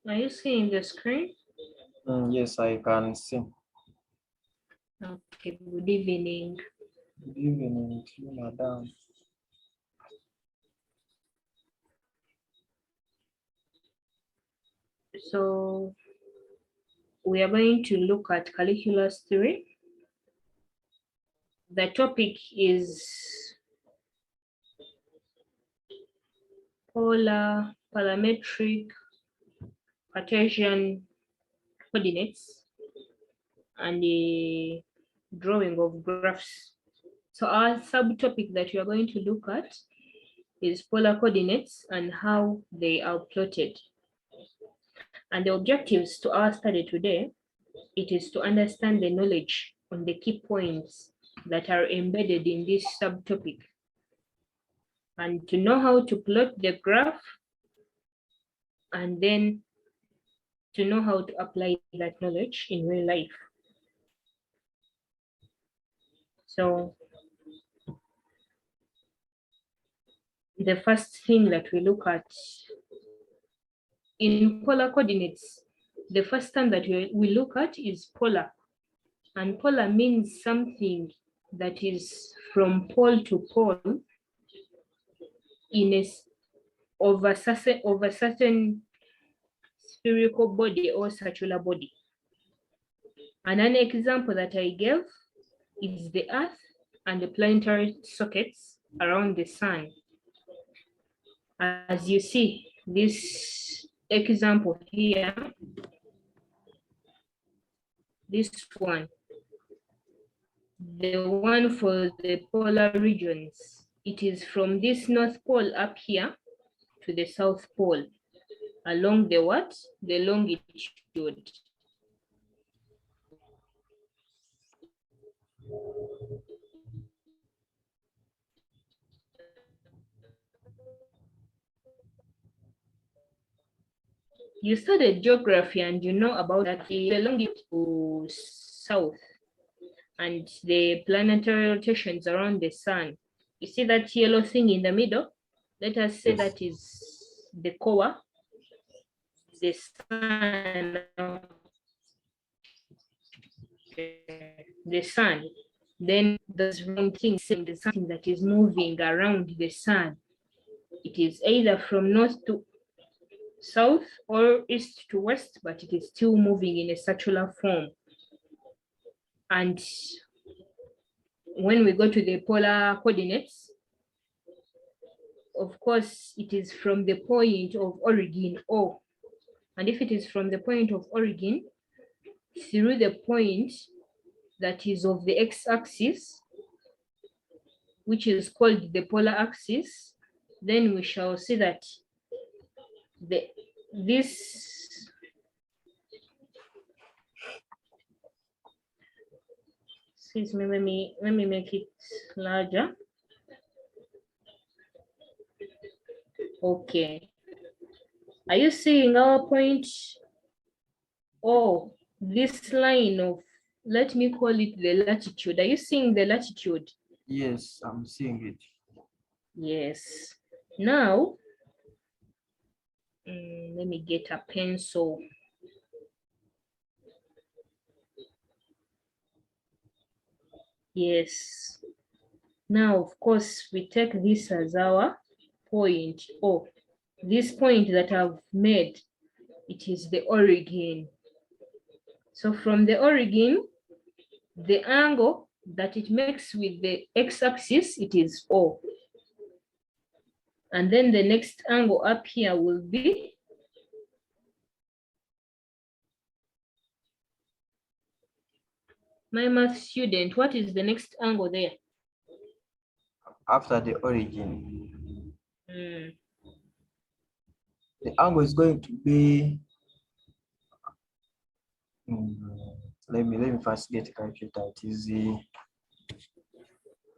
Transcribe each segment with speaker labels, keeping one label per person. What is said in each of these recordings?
Speaker 1: Are you seeing the screen?
Speaker 2: Yes, I can see.
Speaker 1: Okay, good evening.
Speaker 2: Good evening to you, madam.
Speaker 1: So we are going to look at calculus 3. The topic is polar, parametric, Cartesian coordinates, and the drawing of graphs. So our subtopic that we are going to look at is polar coordinates and how they are plotted. And the objectives to our study today, it is to understand the knowledge on the key points that are embedded in this subtopic, and to know how to plot the graph, and then to know how to apply that knowledge in real life. So the first thing that we look at in polar coordinates, the first term that we look at is polar. And polar means something that is from pole to pole in a over certain spherical body or circular body. And an example that I gave is the Earth and the planetary sockets around the sun. As you see, this example here, this one, the one for the polar regions, it is from this North Pole up here to the South Pole along the what? The longitude. You studied geography and you know about that the longitude to south and the planetary rotations around the sun. You see that yellow thing in the middle? Let us say
Speaker 2: Yes.
Speaker 1: that is the core, the sun, the sun. Then those round things saying there's something that is moving around the sun. It is either from north to south or east to west, but it is still moving in a circular form. And when we go to the polar coordinates, of course, it is from the point of origin O. And if it is from the point of origin through the point that is of the x-axis, which is called the polar axis, then we shall see that this excuse me, let me make it larger. Okay. Are you seeing our point? Oh, this line of, let me call it the latitude. Are you seeing the latitude?
Speaker 2: Yes, I'm seeing it.
Speaker 1: Yes. Now, let me get a pencil. Yes. Now, of course, we take this as our point. Oh, this point that I've made, it is the origin. So from the origin, the angle that it makes with the x-axis, it is O. And then the next angle up here will be my math student. What is the next angle there?
Speaker 2: After the origin,
Speaker 1: Mm.
Speaker 2: the angle is going to be. Let me first get a calculator. It is the.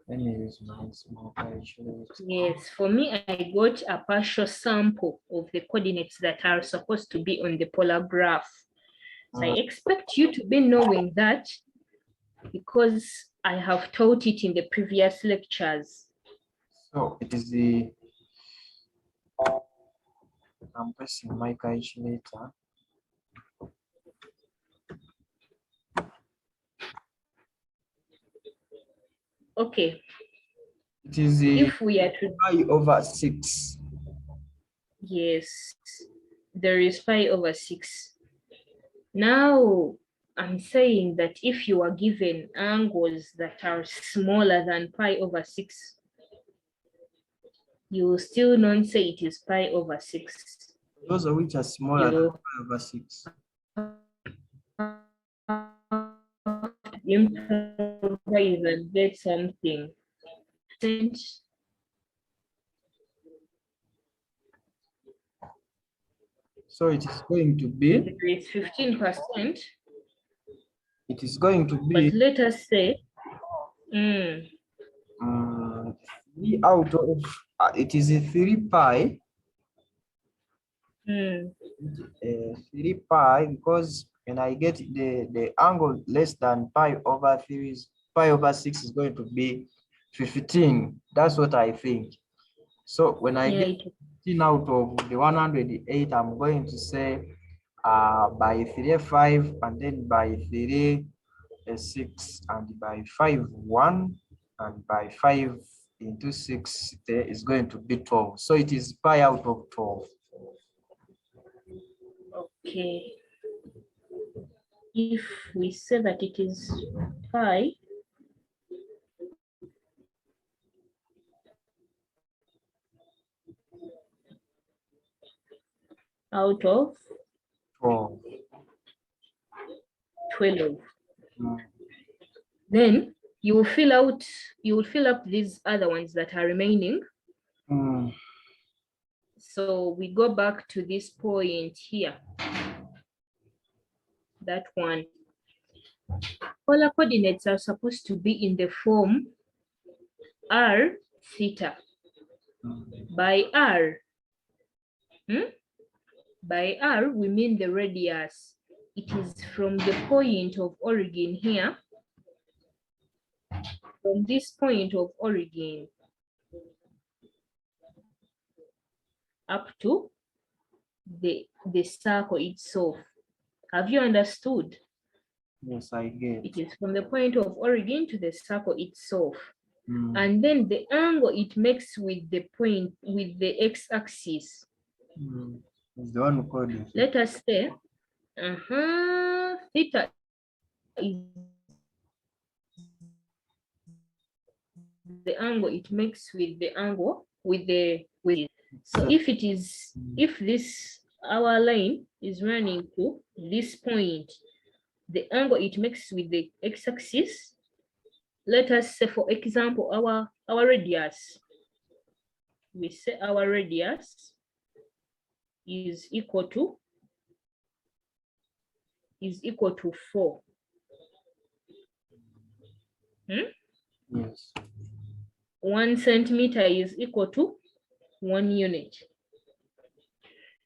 Speaker 2: Let me use my small calculator.
Speaker 1: Yes, for me, I got a partial sample of the coordinates that are supposed to be on the polar graph. So I expect you to be knowing that because I have taught it in the previous lectures.
Speaker 2: So it is the. I'm pressing my calculator.
Speaker 1: Okay,
Speaker 2: It is
Speaker 1: if we are to,
Speaker 2: pi over 6.
Speaker 1: yes, there is pi over 6. Now, I'm saying that if you are given angles that are smaller than pi over 6, you will still not say it is pi over 6.
Speaker 2: Those of which are smaller than
Speaker 1: You
Speaker 2: pi over 6.
Speaker 1: improvise and get something.
Speaker 2: So it is going to be,
Speaker 1: There is 15%,
Speaker 2: it is going to
Speaker 1: but
Speaker 2: be
Speaker 1: let us say,
Speaker 2: 3 out of, it is a 3 pi, 3 pi, because when I get the angle less than pi over 3 is pi over 6 is going to be 15. That's what I think. So when I
Speaker 1: yeah,
Speaker 2: get 15 out of the 108, I'm going to say by 3 5, and then by 3 6, and by 5 1, and by 5 into 6 there is going to be 12. So it is pi out of 12.
Speaker 1: okay. If we say that it is pi out of
Speaker 2: 12.
Speaker 1: 12,
Speaker 2: Mm.
Speaker 1: then you will fill up these other ones that are remaining.
Speaker 2: Mm.
Speaker 1: So we go back to this point here, that one. Polar coordinates are supposed to be in the form r theta. By r, by r we mean the radius. It is from the point of origin here, from this point of origin up to the circle itself. Have you understood?
Speaker 2: Yes, I get.
Speaker 1: It is from the point of origin to the circle itself.
Speaker 2: Mm.
Speaker 1: And then the angle it makes with the point, with the x-axis.
Speaker 2: It's the one who called it.
Speaker 1: Let us say, theta is the angle it makes with the angle, with so if it is, if this, our line is running to this point, the angle it makes with the x-axis, let us say, for example, our radius, we say our radius is equal to 4.
Speaker 2: Yes.
Speaker 1: 1 centimeter is equal to 1 unit.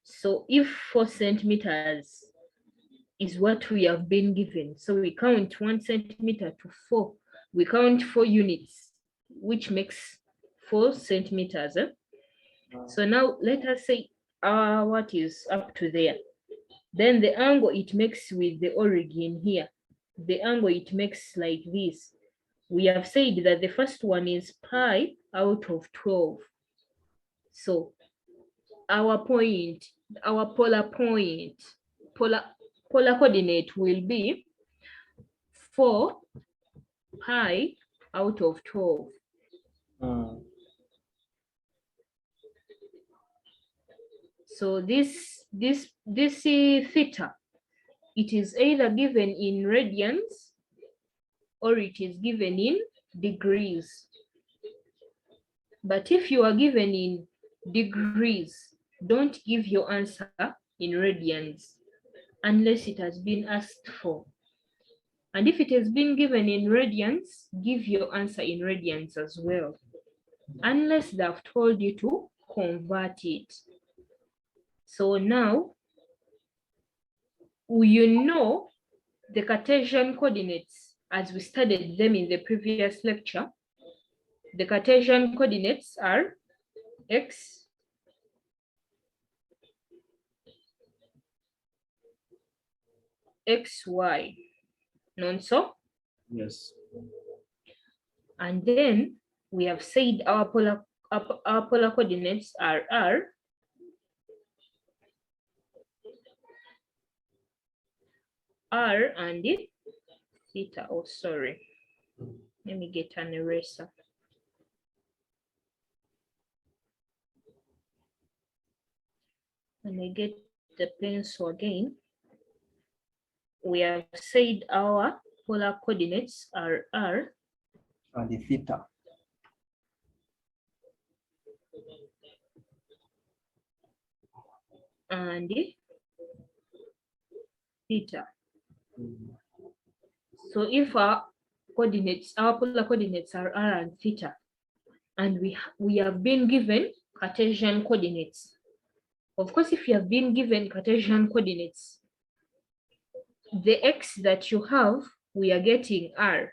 Speaker 1: So if 4 centimeters is what we have been given, so we count 1 centimeter to 4, we count 4 units, which makes 4 centimeters. So now let us say what is up to there. Then the angle it makes with the origin here, the angle it makes like this. We have said that the first one is pi out of 12. So our point, our polar point, polar coordinate will be 4 pi out of 12. So this theta, it is either given in radians or it is given in degrees. But if you are given in degrees, don't give your answer in radians unless it has been asked for. And if it has been given in radians, give your answer in radians as well, unless they've told you to convert it. So now, you know the Cartesian coordinates as we studied them in the previous lecture. The Cartesian coordinates are x, xy, non so?
Speaker 2: Yes.
Speaker 1: And then we have said our polar coordinates are R and theta. Oh, sorry. Let me get an eraser. When I get the pencil again, we have said our polar coordinates are R
Speaker 2: and the theta.
Speaker 1: and theta. So if our polar coordinates are R and theta, and we have been given Cartesian coordinates. Of course, if you have been given Cartesian coordinates, the x that you have, we are getting R.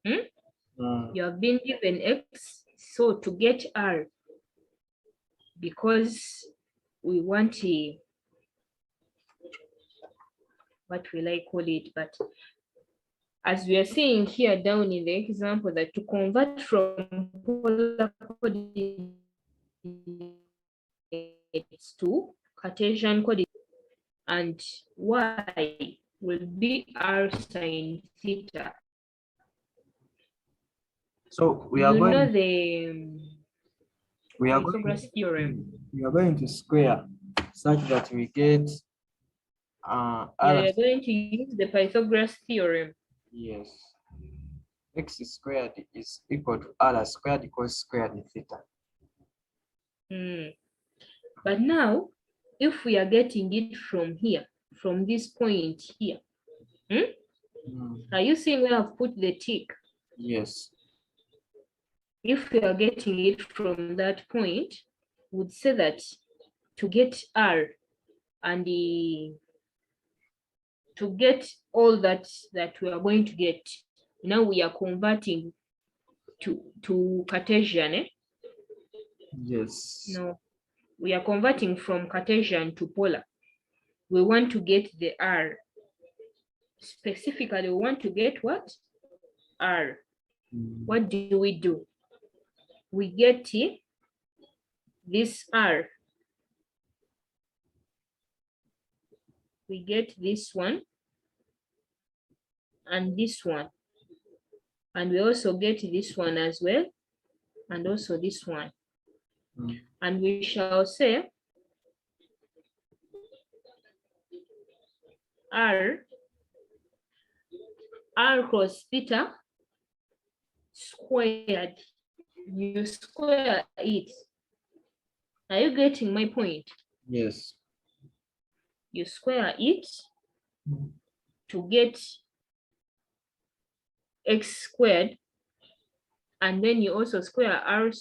Speaker 1: You have been given x, so to get R, because we want a, what will I call it, but as we are seeing here down in the example, that to convert from polar coordinates to Cartesian coordinates, and y will be R sine theta.
Speaker 2: So we are going.
Speaker 1: Know the Pythagoras theorem.
Speaker 2: We are going to square such that we get.
Speaker 1: Yeah, you're going to use the Pythagoras theorem.
Speaker 2: Yes. X squared is equal to R squared cos squared theta.
Speaker 1: But now, if we are getting it from here, from this point here, are you seeing where I've put the tick?
Speaker 2: Yes.
Speaker 1: If we are getting it from that point, would say that to get R and to get all that we are going to get, now we are converting to Cartesian.
Speaker 2: Yes.
Speaker 1: No, we are converting from Cartesian to polar. We want to get the R. Specifically, we want to get what? R. What do? We get this R. We get this one and this one. And we also get this one as well, and also this one. And we shall say R cos theta squared. You square it. Are you getting my point?
Speaker 2: Yes.
Speaker 1: You square it to get x squared, and then you also square r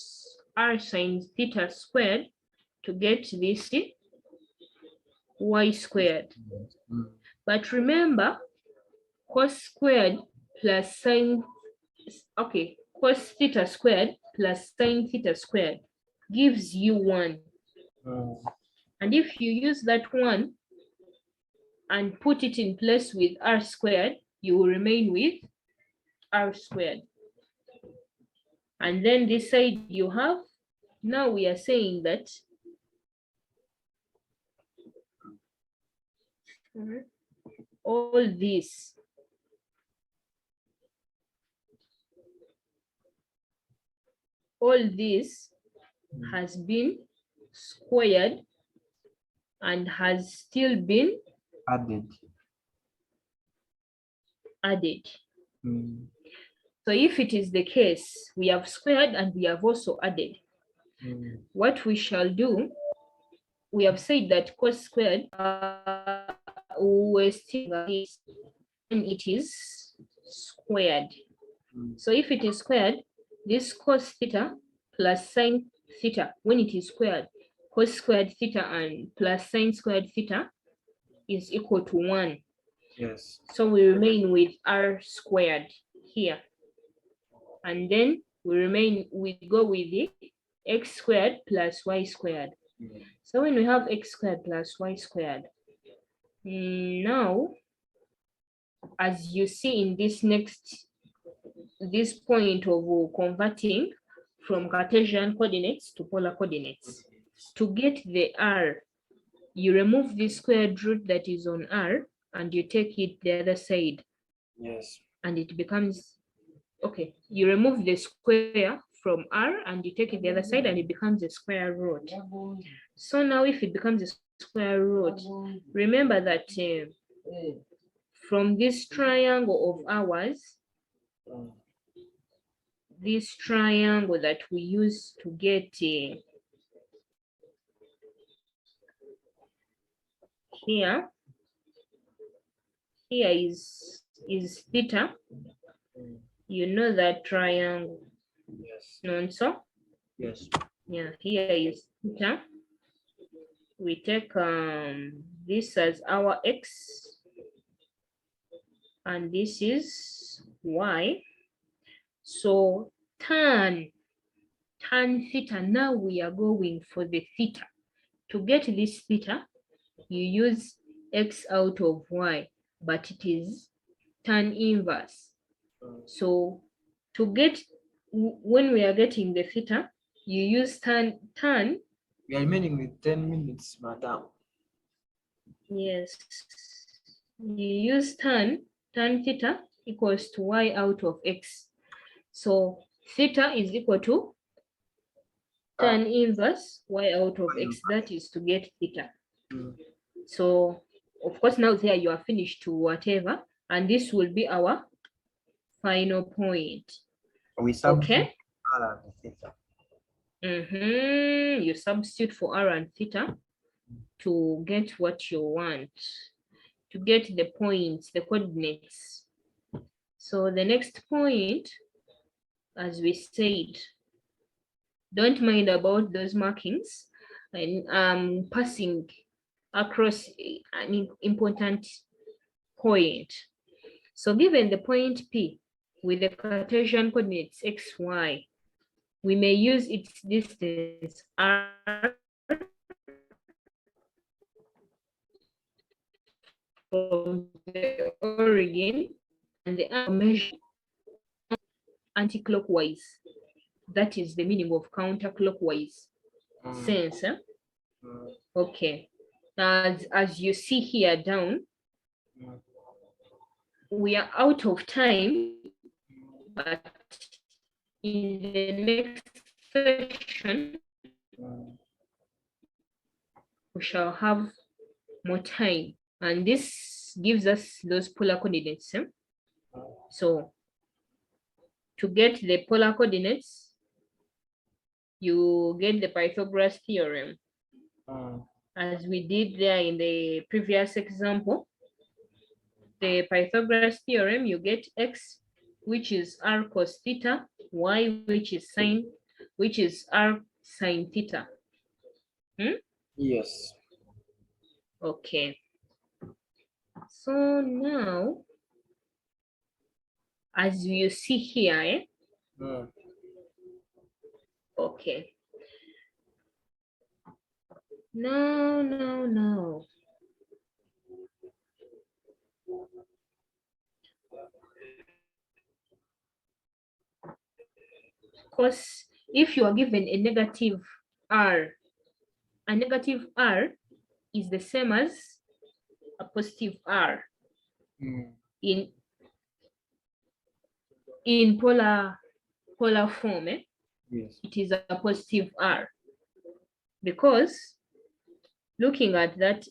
Speaker 1: sine theta squared to get this y squared. But remember, cos squared plus sine, okay, cos theta squared plus sine theta squared gives you 1. And if you use that 1 and put it in place with r squared, you will remain with r squared. And then this side you have, now we are saying that all this has been squared and has still been added. So if it is the case, we have squared and we have also added. What we shall do, we have said that cos squared we still this, and it is squared. So if it is squared, this cos theta plus sine theta, when it is squared, cos squared theta and plus sine squared theta is equal to 1.
Speaker 2: Yes.
Speaker 1: So we remain with r squared here. And then we go with the x squared plus y squared. So when we have x squared plus y squared, now, as you see in this next this point of converting from Cartesian coordinates to polar coordinates. To get the r, you remove the squared root that is on r and you take it the other side.
Speaker 2: Yes.
Speaker 1: And it becomes, okay, you remove the square from r and you take it the other side and it becomes a square root. So now if it becomes a square root, remember that from this triangle of ours, this triangle that we use to get here is theta. You know that triangle.
Speaker 2: Yes.
Speaker 1: No, so
Speaker 2: Yes.
Speaker 1: yeah, here is theta. We take this as our x, and this is y. So tan theta. Now we are going for the theta. To get this theta, you use x out of y, but it is tan inverse. So to get, when we are getting the theta, you use tan.
Speaker 2: We are remaining with 10 minutes, madam.
Speaker 1: Yes, you use tan theta equals to y out of x. So theta is equal to tan inverse y out of x. That is to get theta. So of course now there you are finished to whatever, and this will be our final point.
Speaker 2: We substitute
Speaker 1: Okay.
Speaker 2: r and theta.
Speaker 1: You substitute for r and theta to get what you want, to get the points, the coordinates. So the next point, as we said, don't mind about those markings, and passing across an important point. So given the point P with the Cartesian coordinates x, y, we may use its distance r from the origin, and the angle measure anti-clockwise. That is the meaning of counterclockwise sense. Okay. As you see here down, we are out of time, but in the next session, we shall have more time, and this gives us those polar coordinates. So to get the polar coordinates, you get the Pythagoras theorem, as we did there in the previous example. The Pythagoras theorem, you get x, which is r cos theta, y, which is r sine theta.
Speaker 2: Yes.
Speaker 1: Okay. So now, as you see here, okay. No. Because if you are given a negative r is the same as a positive r in polar form.
Speaker 2: Yes.
Speaker 1: It is a positive r, because looking at that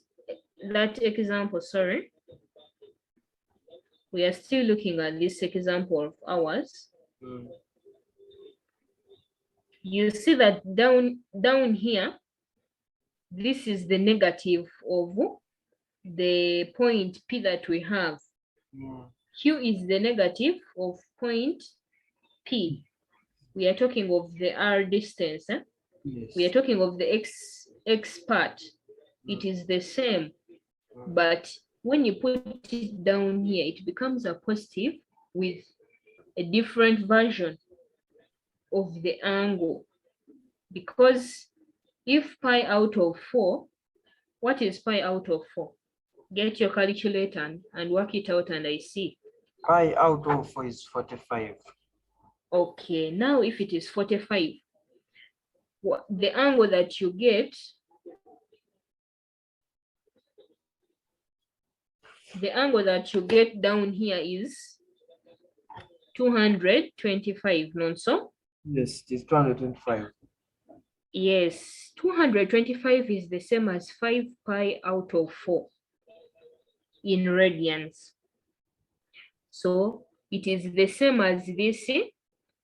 Speaker 1: example, sorry, we are still looking at this example of ours. You see that down here, this is the negative of the point P that we have. Q is the negative of point P. We are talking of the r distance.
Speaker 2: Yes.
Speaker 1: We are talking of the x part. It is the same, but when you put it down here, it becomes a positive with a different version of the angle. Because if pi out of 4, what is pi out of 4? Get your calculator and work it out, and I see.
Speaker 2: Pi out of 4 is 45.
Speaker 1: Okay, now if it is 45, the angle that you get, down here is 225, no so?
Speaker 2: Yes, it is 225.
Speaker 1: Yes, 225 is the same as 5 pi out of 4 in radians. So it is the same as this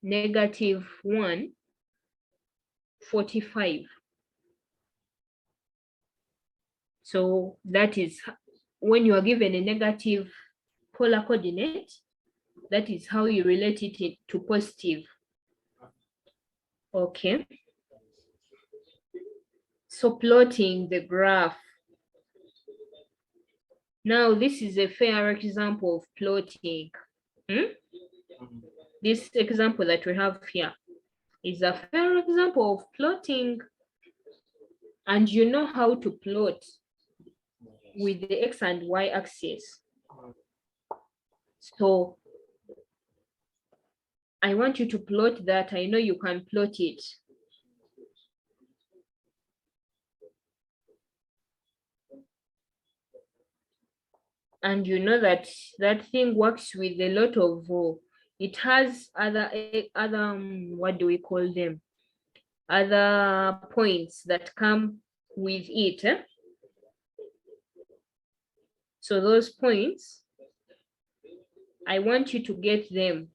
Speaker 1: negative 145. So that is when you are given a negative polar coordinate, that is how you relate it to positive. Okay. So plotting the graph. Now this is a fair example of plotting. This example that we have here is a fair example of plotting, and you know how to plot with the X and Y axis. So I want you to plot that. I know you can plot it. And you know that that thing works with a lot of, it has other what do we call them? Other points that come with it. So those points, I want you to get them.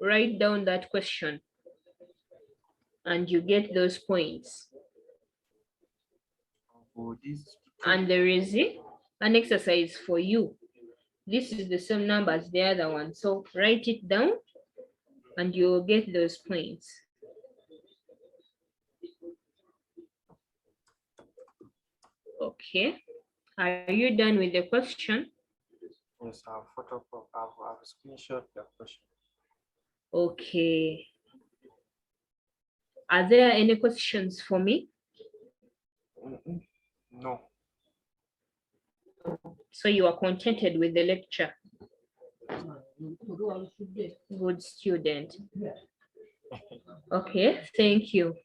Speaker 1: Write down that question and you get those points. And there is an exercise for you. This is the same number as the other one. So write it down and you'll get those points. Okay. Are you done with the question?
Speaker 2: Yes, I've screenshot the question.
Speaker 1: Okay. Are there any questions for me?
Speaker 2: No.
Speaker 1: So you are contented with the lecture? Good student. Okay, thank you.